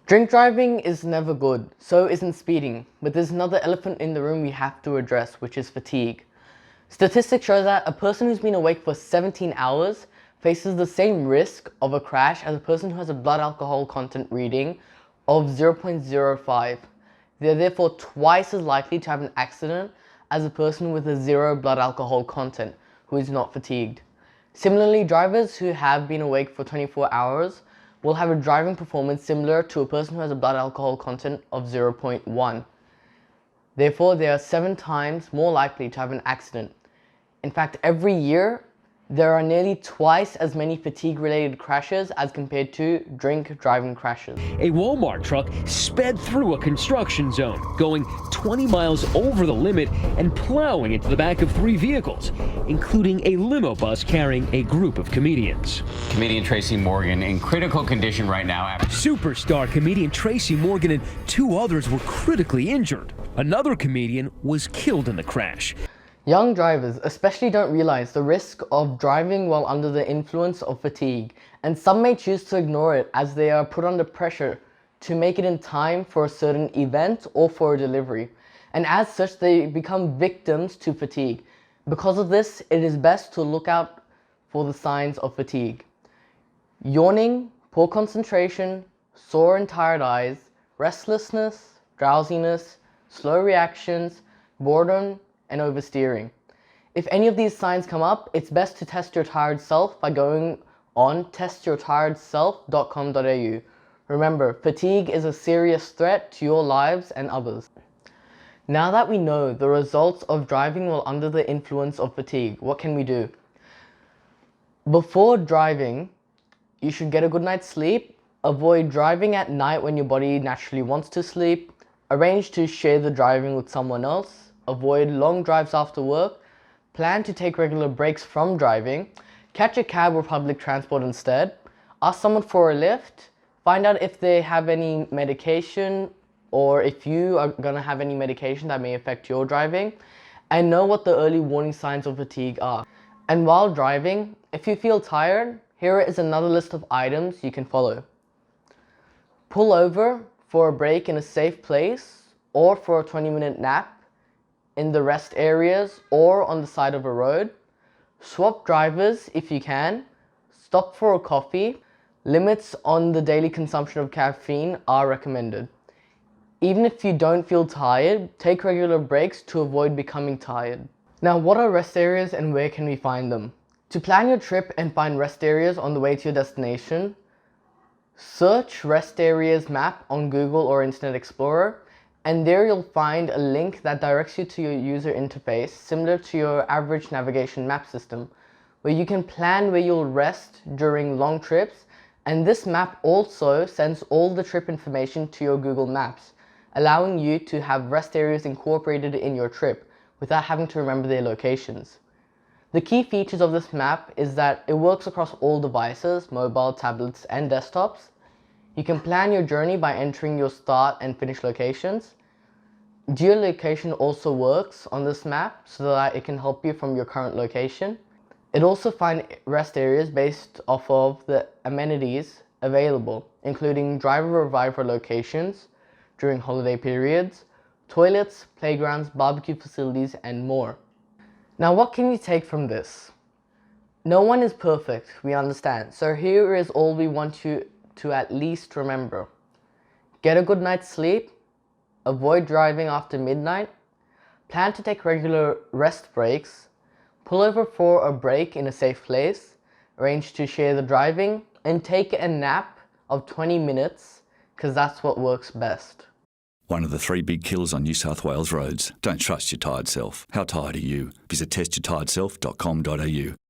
Drink driving is never good, so isn't speeding, but there's another elephant in the room we have to address, which is fatigue. Statistics show that a person who's been awake for 17 hours faces the same risk of a crash as a person who has a blood alcohol content reading of 0.05. They're therefore twice as likely to have an accident as a person with a 0 blood alcohol content who is not fatigued. Similarly, drivers who have been awake for 24 hours will have a driving performance similar to a person who has a blood alcohol content of 0.1. Therefore, they are 7 times more likely to have an accident. In fact, every year, there are nearly twice as many fatigue-related crashes as compared to drink-driving crashes. A Walmart truck sped through a construction zone, going 20 miles over the limit and plowing into the back of 3 vehicles, including a limo bus carrying a group of comedians. Comedian Tracy Morgan in critical condition right now. Superstar comedian Tracy Morgan and 2 others were critically injured. Another comedian was killed in the crash. Young drivers especially don't realize the risk of driving while under the influence of fatigue, and some may choose to ignore it as they are put under pressure to make it in time for a certain event or for a delivery, and as such they become victims to fatigue. Because of this, it is best to look out for the signs of fatigue: yawning, poor concentration, sore and tired eyes, restlessness, drowsiness, slow reactions, boredom, and oversteering. If any of these signs come up, it's best to test your tired self by going on testyourtiredself.com.au. Remember, fatigue is a serious threat to your lives and others. Now that we know the results of driving while under the influence of fatigue, what can we do? Before driving, you should get a good night's sleep, avoid driving at night when your body naturally wants to sleep, arrange to share the driving with someone else, avoid long drives after work, plan to take regular breaks from driving, catch a cab or public transport instead, ask someone for a lift, find out if they have any medication or if you are going to have any medication that may affect your driving, and know what the early warning signs of fatigue are. And while driving, if you feel tired, here is another list of items you can follow. Pull over for a break in a safe place or for a 20-minute nap in the rest areas or on the side of a road. Swap drivers if you can. Stop for a coffee. Limits on the daily consumption of caffeine are recommended. Even if you don't feel tired, take regular breaks to avoid becoming tired. Now, what are rest areas and where can we find them? To plan your trip and find rest areas on the way to your destination, search Rest Areas map on Google or Internet Explorer, and there you'll find a link that directs you to your user interface similar to your average navigation map system, where you can plan where you'll rest during long trips, and this map also sends all the trip information to your Google Maps, allowing you to have rest areas incorporated in your trip without having to remember their locations. The key features of this map is that it works across all devices, mobile, tablets, and desktops. You can plan your journey by entering your start and finish locations. Geolocation also works on this map so that it can help you from your current location. It also finds rest areas based off of the amenities available, including driver reviver locations during holiday periods, toilets, playgrounds, barbecue facilities, and more. Now, what can you take from this? No one is perfect, we understand, so here is all we want you to at least remember. Get a good night's sleep, avoid driving after midnight, plan to take regular rest breaks, pull over for a break in a safe place, arrange to share the driving, and take a nap of 20 minutes, because that's what works best. One of the 3 big killers on New South Wales roads. Don't trust your tired self. How tired are you? Visit testyourtiredself.com.au.